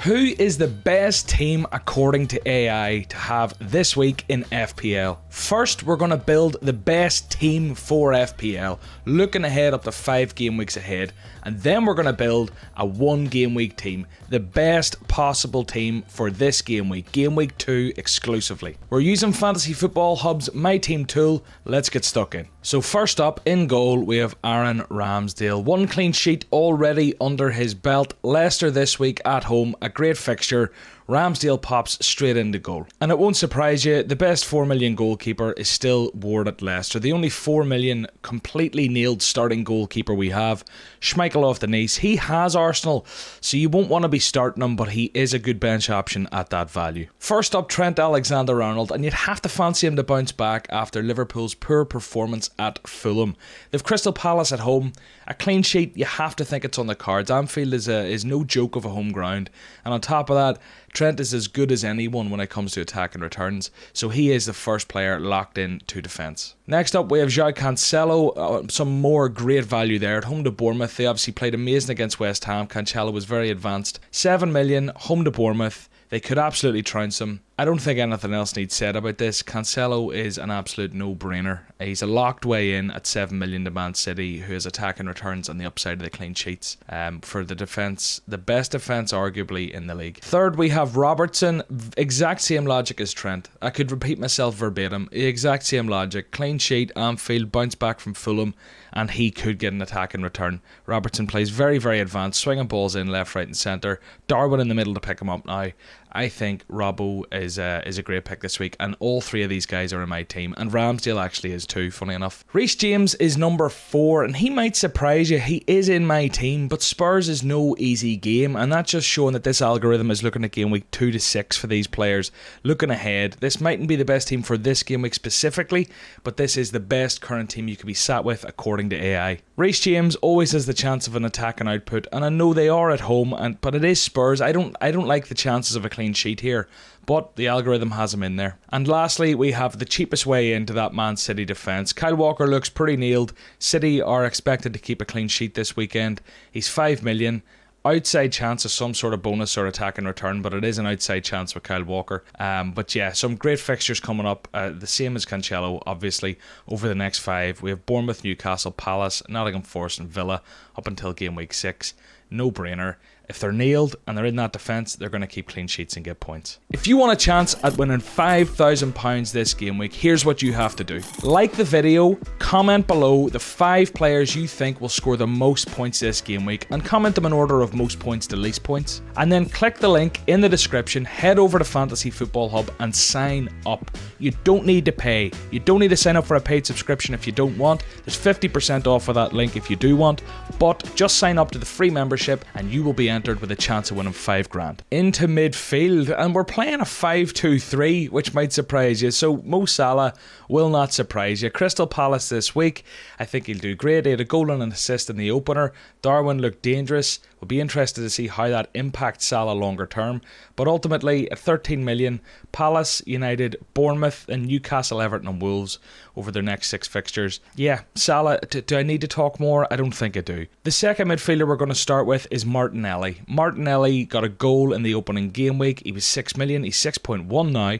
Who is the best team according to AI to have this week in FPL? First, we're going to build the best team for FPL, looking ahead up to 5 game weeks ahead, and then we're going to build a 1 game week team, the best possible team for this game week 2 exclusively. We're using Fantasy Football Hub's My Team tool. Let's get stuck in. So first up, in goal, we have Aaron Ramsdale. 1 clean sheet already under his belt. Leicester this week at home, a great fixture. Ramsdale pops straight into goal. And it won't surprise you, the best 4 million goalkeeper is still Ward at Leicester. The only 4 million completely nailed starting goalkeeper we have. Schmeichel off the knees. He has Arsenal, so you won't want to be starting him, but he is a good bench option at that value. First up, Trent Alexander-Arnold, and you'd have to fancy him to bounce back after Liverpool's poor performance at Fulham. They've Crystal Palace at home. A clean sheet, you have to think it's on the cards. Anfield is no joke of a home ground. And on top of that, Trent is as good as anyone when it comes to attack and returns, so he is the first player locked in to defence. Next up, we have João Cancelo. Some more great value there at home to Bournemouth. They obviously played amazing against West Ham. Cancelo was very advanced. 7 million, home to Bournemouth. They could absolutely trounce him. I don't think anything else needs said about this. Cancelo is an absolute no-brainer. He's a locked way in at 7 million to Man City, who is attacking returns on the upside of the clean sheets. For the defence, the best defence arguably in the league. Third, we have Robertson. Exact same logic as Trent. I could repeat myself verbatim. The exact same logic. Clean sheet, Anfield, bounce back from Fulham, and he could get an attack in return. Robertson plays very, very advanced, swinging balls in left, right and centre. Darwin in the middle to pick him up now. I think Robbo is a great pick this week, and all 3 of these guys are in my team, and Ramsdale actually is too, funny enough. Reece James is number 4, and he might surprise you. He is in my team, but Spurs is no easy game, and that's just showing that this algorithm is looking at game week 2 to 6 for these players. Looking ahead, this mightn't be the best team for this game week specifically, but this is the best current team you could be sat with according to AI. Reece James always has the chance of an attack and output, and I know they are at home, but it is Spurs. I don't like the chances of a clean sheet here, but the algorithm has him in there. And lastly, we have the cheapest way into that Man City defence. Kyle Walker looks pretty nailed. City are expected to keep a clean sheet this weekend. He's 5 million. Outside chance of some sort of bonus or attack and return, but it is an outside chance with Kyle Walker. But yeah, some great fixtures coming up, the same as Cancelo, obviously, over the next 5. We have Bournemouth, Newcastle, Palace, Nottingham Forest and Villa up until game week 6. No brainer. If they're nailed and they're in that defence, they're going to keep clean sheets and get points. If you want a chance at winning £5,000 this game week, here's what you have to do. Like the video, comment below the 5 players you think will score the most points this game week, and comment them in order of most points to least points. And then click the link in the description, head over to Fantasy Football Hub and sign up. You don't need to pay. You don't need to sign up for a paid subscription if you don't want. There's 50% off of that link if you do want, but just sign up to the free membership and you will be entered with a chance of winning $5,000. Into midfield, and we're playing a 5-2-3, which might surprise you. So Mo Salah will not surprise you. Crystal Palace this week, I think he'll do great. He had a goal and an assist in the opener. Darwin looked dangerous. We'll be interested to see how that impacts Salah longer term. But ultimately, at 13 million, Palace, United, Bournemouth and Newcastle, Everton and Wolves over their next 6 fixtures. Yeah, Salah, do I need to talk more? I don't think I do. The second midfielder we're going to start with is Martinelli. Martinelli got a goal in the opening game week. He was 6 million. He's 6.1 now.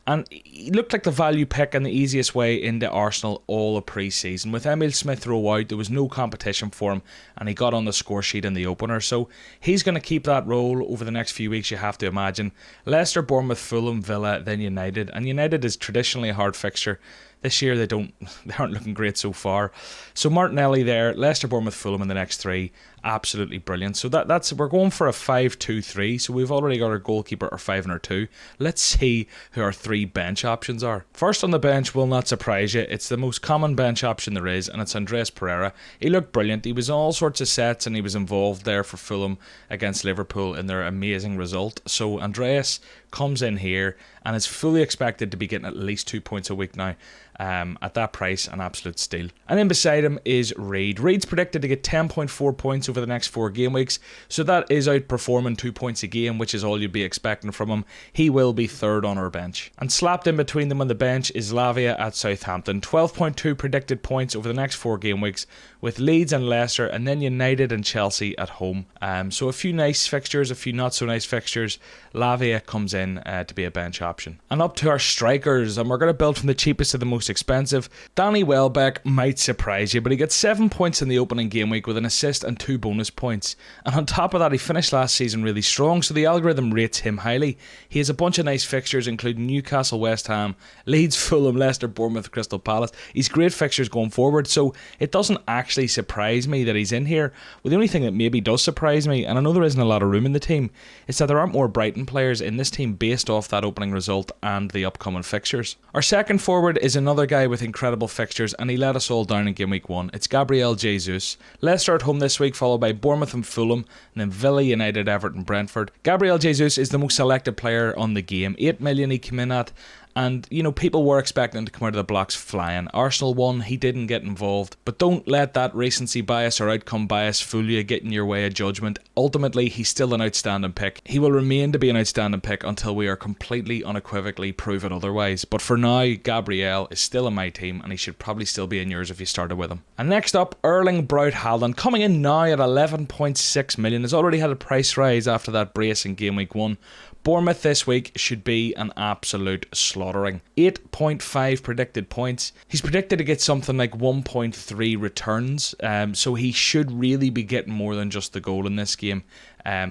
And he looked like the value pick and the easiest way into Arsenal all of pre-season. With Emile Smith Rowe out, there was no competition for him, and he got on the score sheet in the opener. So he's going to keep that role over the next few weeks, you have to imagine. Leicester, Bournemouth, Fulham, Villa, then United. And United is traditionally a hard fixture. This year they aren't looking great so far. So Martinelli there, Leicester, Bournemouth, Fulham in the next 3, absolutely brilliant. So we're going for a 5-2-3. So we've already got our goalkeeper, our 5 and our 2. Let's see who our 3 bench options are. First on the bench will not surprise you. It's the most common bench option there is, and it's Andreas Pereira. He looked brilliant. He was on all sorts of sets, and he was involved there for Fulham against Liverpool in their amazing result. So Andreas comes in here and is fully expected to be getting at least 2 points a week now. At that price, an absolute steal. And then beside him is Reed. Reed's predicted to get 10.4 points over over the next 4 game weeks, so that is outperforming 2 points a game, which is all you'd be expecting from him. He will be third on our bench. And slapped in between them on the bench is Lavia at Southampton. 12.2 predicted points over the next 4 game weeks, with Leeds and Leicester, and then United and Chelsea at home. So a few nice fixtures, a few not so nice fixtures. Lavia comes in to be a bench option. And up to our strikers, and we're going to build from the cheapest to the most expensive. Danny Welbeck might surprise you, but he got 7 points in the opening game week with an assist and 2 bonus points. And on top of that, he finished last season really strong, so the algorithm rates him highly. He has a bunch of nice fixtures, including Newcastle, West Ham, Leeds, Fulham, Leicester, Bournemouth, Crystal Palace. He's great fixtures going forward, so it doesn't actually surprise me that he's in here. Well, the only thing that maybe does surprise me, and I know there isn't a lot of room in the team, is that there aren't more Brighton players in this team based off that opening result and the upcoming fixtures. Our second forward is another guy with incredible fixtures, and he let us all down in game week 1. It's Gabriel Jesus. Leicester at home this week, followed by Bournemouth and Fulham, and then Villa, United, Everton, Brentford. Gabriel Jesus is the most selected player on the game. 8 million he came in at. And, you know, people were expecting him to come out of the blocks flying. Arsenal won, he didn't get involved. But don't let that recency bias or outcome bias fool you, get in your way of judgment. Ultimately, he's still an outstanding pick. He will remain to be an outstanding pick until we are completely unequivocally proven otherwise. But for now, Gabriel is still in my team, and he should probably still be in yours if you started with him. And next up, Erling Braut Haaland, coming in now at 11.6 million, has already had a price rise after that brace in game week 1. Bournemouth this week should be an absolute slaughtering. 8.5 predicted points. He's predicted to get something like 1.3 returns, so he should really be getting more than just the goal in this game.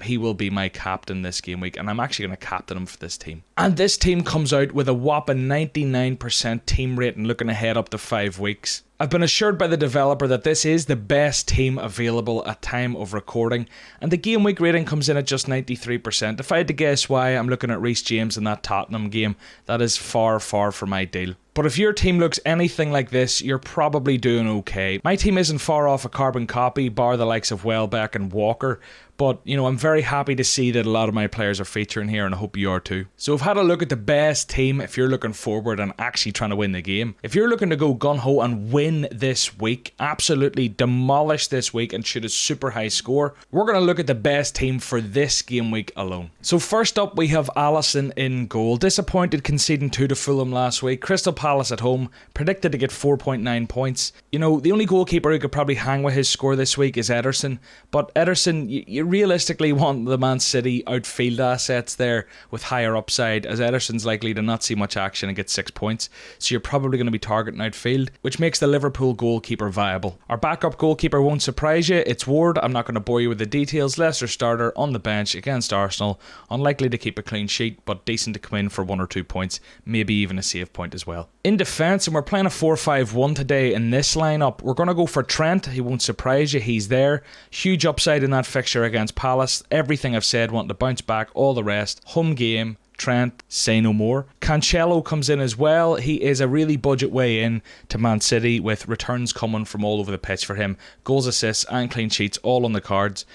He will be my captain this game week, and I'm actually going to captain him for this team. And this team comes out with a whopping 99% team rating looking ahead up to 5 weeks. I've been assured by the developer that this is the best team available at time of recording, and the game week rating comes in at just 93%. If I had to guess why, I'm looking at Reece James in that Tottenham game. That is far, far from ideal. But if your team looks anything like this, you're probably doing okay. My team isn't far off a carbon copy, bar the likes of Welbeck and Walker. But, you know, I'm very happy to see that a lot of my players are featuring here, and I hope you are too. So I've had a look at the best team if you're looking forward and actually trying to win the game. If you're looking to go gung-ho and win this week, absolutely demolish this week and shoot a super high score, we're going to look at the best team for this game week alone. So first up, we have Alisson in goal. Disappointed conceding 2 to Fulham last week. Crystal Palace at home, predicted to get 4.9 points. You know, the only goalkeeper who could probably hang with his score this week is Ederson. But Ederson, you realistically want the Man City outfield assets there with higher upside, as Ederson's likely to not see much action and get 6 points, so you're probably going to be targeting outfield, which makes the Liverpool goalkeeper viable. Our backup goalkeeper won't surprise you, it's Ward. I'm not going to bore you with the details. Leicester starter on the bench against Arsenal, unlikely to keep a clean sheet, but decent to come in for 1 or 2 points, maybe even a save point as well. In defence, and we're playing a 4-5-1 today in this lineup, we're going to go for Trent. He won't surprise you, he's there. Huge upside in that fixture against Palace. Everything I've said, wanting to bounce back, all the rest. Home game, Trent, say no more. Cancelo comes in as well. He is a really budget way in to Man City, with returns coming from all over the pitch for him. Goals, assists and clean sheets all on the cards,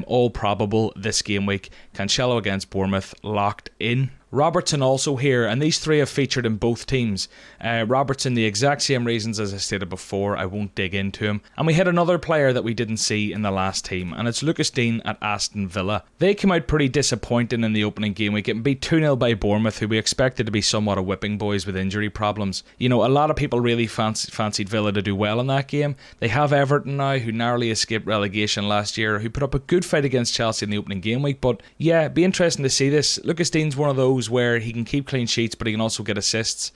all probable this game week. Cancelo against Bournemouth, locked in. Robertson also here, and these three have featured in both teams. Robertson, the exact same reasons as I stated before, I won't dig into him. And we had another player that we didn't see in the last team, and it's Lucas Digne at Aston Villa. They came out pretty disappointing in the opening game week, getting beat 2-0 by Bournemouth, who we expected to be somewhat of whipping boys with injury problems. You know, a lot of people really fancied Villa to do well in that game. They have Everton now, who narrowly escaped relegation last year, who put up a good fight against Chelsea in the opening game week. But yeah, it'd be interesting to see this. Lucas Digne's one of those where he can keep clean sheets, but he can also get assists.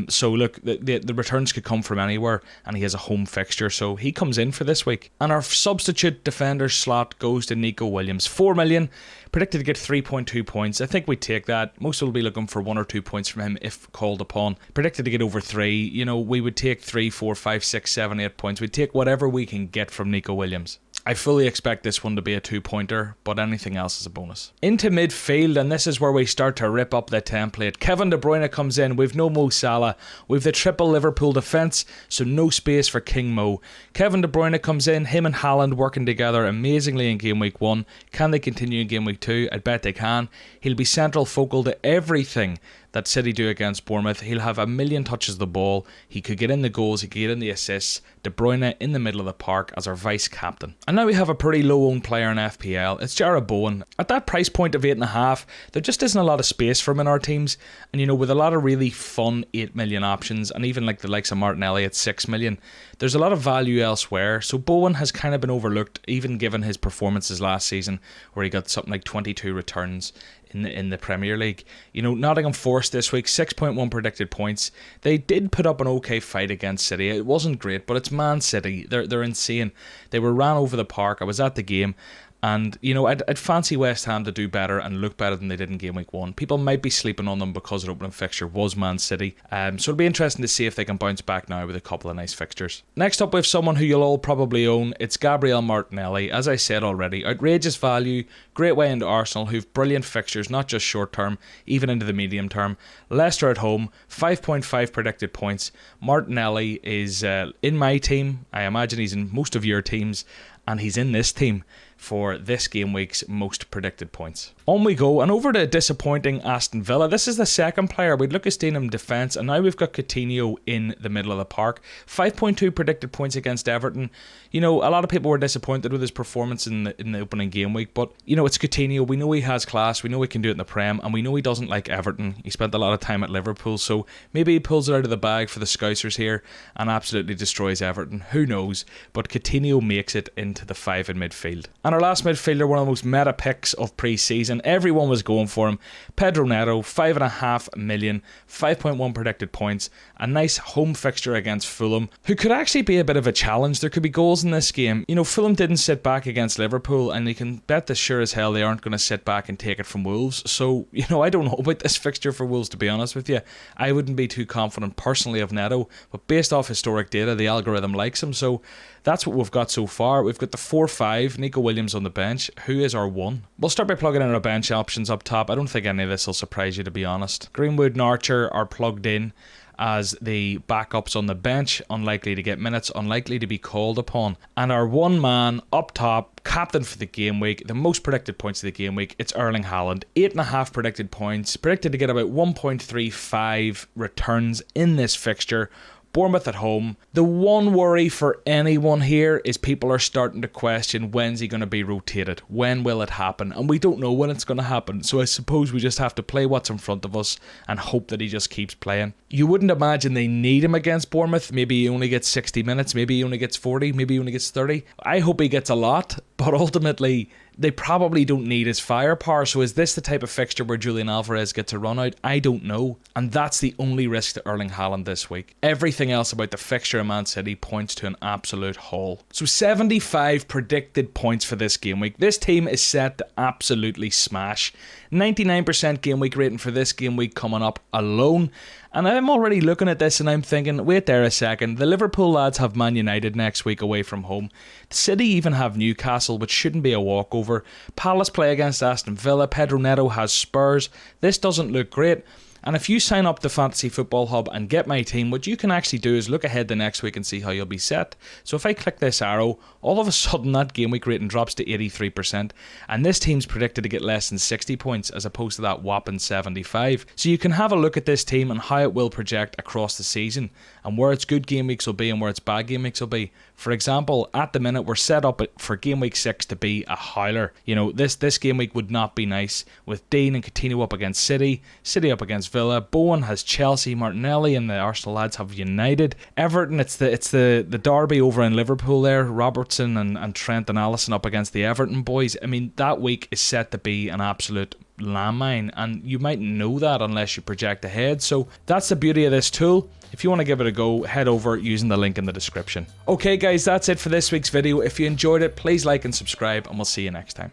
So look, the returns could come from anywhere, and he has a home fixture, so he comes in for this week. And our substitute defender slot goes to Nico Williams. 4 million, predicted to get 3.2 points. I think we take that. Most will be looking for 1 or 2 points from him if called upon. Predicted to get over 3. You know, we would take 3, 4, 5, 6, 7, 8 points. We'd take whatever we can get from Nico Williams. I fully expect this one to be a 2-pointer, but anything else is a bonus. Into midfield, and this is where we start to rip up the template. Kevin De Bruyne comes in. We've no Mo Salah. We've the triple Liverpool defence, so no space for King Mo. Kevin De Bruyne comes in. Him and Haaland working together amazingly in game week 1. Can they continue in game week 2? I bet they can. He'll be central focal to everything that City do against Bournemouth. He'll have a million touches of the ball. He could get in the goals, he could get in the assists. De Bruyne in the middle of the park as our vice captain. And now we have a pretty low owned player in FPL. It's Jarrod Bowen. At that price point of 8.5, there just isn't a lot of space for him in our teams. And you know, with a lot of really fun 8 million options, and even like the likes of Martinelli at 6 million, there's a lot of value elsewhere. So Bowen has kind of been overlooked, even given his performances last season, where he got something like 22 returns in the Premier League. You know, Nottingham Forest this week, 6.1 predicted points. They did put up an okay fight against City. It wasn't great, but it's Man City. They're insane. They were ran over the park. I was at the game. And, you know, I'd fancy West Ham to do better and look better than they did in Game Week 1. People might be sleeping on them because their opening fixture was Man City. So it'll be interesting to see if they can bounce back now with a couple of nice fixtures. Next up, we have someone who you'll all probably own. It's Gabriel Martinelli. As I said already, outrageous value, great way into Arsenal, who've brilliant fixtures, not just short term, even into the medium term. Leicester at home, 5.5 predicted points. Martinelli is in my team. I imagine he's in most of your teams. And he's in this team for this game week's most predicted points. On we go, and over to disappointing Aston Villa. This is the second player. We'd look at Steen in defence, and now we've got Coutinho in the middle of the park. 5.2 predicted points against Everton. You know, a lot of people were disappointed with his performance in the opening game week, but, you know, it's Coutinho. We know he has class, we know he can do it in the Prem, and we know he doesn't like Everton. He spent a lot of time at Liverpool, so maybe he pulls it out of the bag for the Scousers here and absolutely destroys Everton. Who knows? But Coutinho makes it into the 5 in midfield. And our last midfielder, one of the most meta picks of pre-season. Everyone was going for him. Pedro Neto, 5.5 million, 5.1 predicted points. A nice home fixture against Fulham, who could actually be a bit of a challenge. There could be goals in this game. You know, Fulham didn't sit back against Liverpool, and you can bet that sure as hell they aren't going to sit back and take it from Wolves. So, you know, I don't know about this fixture for Wolves, to be honest with you. I wouldn't be too confident personally of Neto, but based off historic data, the algorithm likes him. So that's what we've got so far. We've got the 4-5, Nico Williams on the bench. Who is our 1? We'll start by plugging in our bench options up top. I don't think any of this will surprise you, to be honest. Greenwood and Archer are plugged in as the backups on the bench, unlikely to get minutes, unlikely to be called upon. And our one man up top, captain for the game week, the most predicted points of the game week, it's Erling Haaland. 8.5 predicted points, predicted to get about 1.35 returns in this fixture. Bournemouth at home. The one worry for anyone here is people are starting to question, when's he going to be rotated? When will it happen? And we don't know when it's going to happen. So I suppose we just have to play what's in front of us and hope that he just keeps playing. You wouldn't imagine they need him against Bournemouth. Maybe he only gets 60 minutes. Maybe he only gets 40. Maybe he only gets 30. I hope he gets a lot. But ultimately, they probably don't need his firepower. So is this the type of fixture where Julian Alvarez gets a run out? I don't know. And that's the only risk to Erling Haaland this week. Everything else about the fixture of Man City points to an absolute haul. So 75 predicted points for this game week. This team is set to absolutely smash. 99% game week rating for this game week coming up alone. And I'm already looking at this and I'm thinking, wait there a second, the Liverpool lads have Man United next week away from home. City even have Newcastle, which shouldn't be a walkover. Palace play against Aston Villa. Pedro Neto has Spurs. This doesn't look great. And if you sign up to Fantasy Football Hub and get my team, what you can actually do is look ahead the next week and see how you'll be set. So if I click this arrow, all of a sudden that game week rating drops to 83%, and this team's predicted to get less than 60 points as opposed to that whopping 75. So you can have a look at this team and how it will project across the season, and where its good game weeks will be and where its bad game weeks will be. For example, at the minute we're set up for game week 6 to be a howler. You know, this game week would not be nice, with Dean and Coutinho up against City, City up against Villa, Bowen has Chelsea, Martinelli and the Arsenal lads have United. Everton, it's the derby over in Liverpool there, Robertson and Trent and Alisson up against the Everton boys. I mean, that week is set to be an absolute landmine, and you might know that unless you project ahead. So that's the beauty of this tool. If you want to give it a go, head over using the link in the description. Okay guys, that's it for this week's video. If you enjoyed it, please like and subscribe, and we'll see you next time.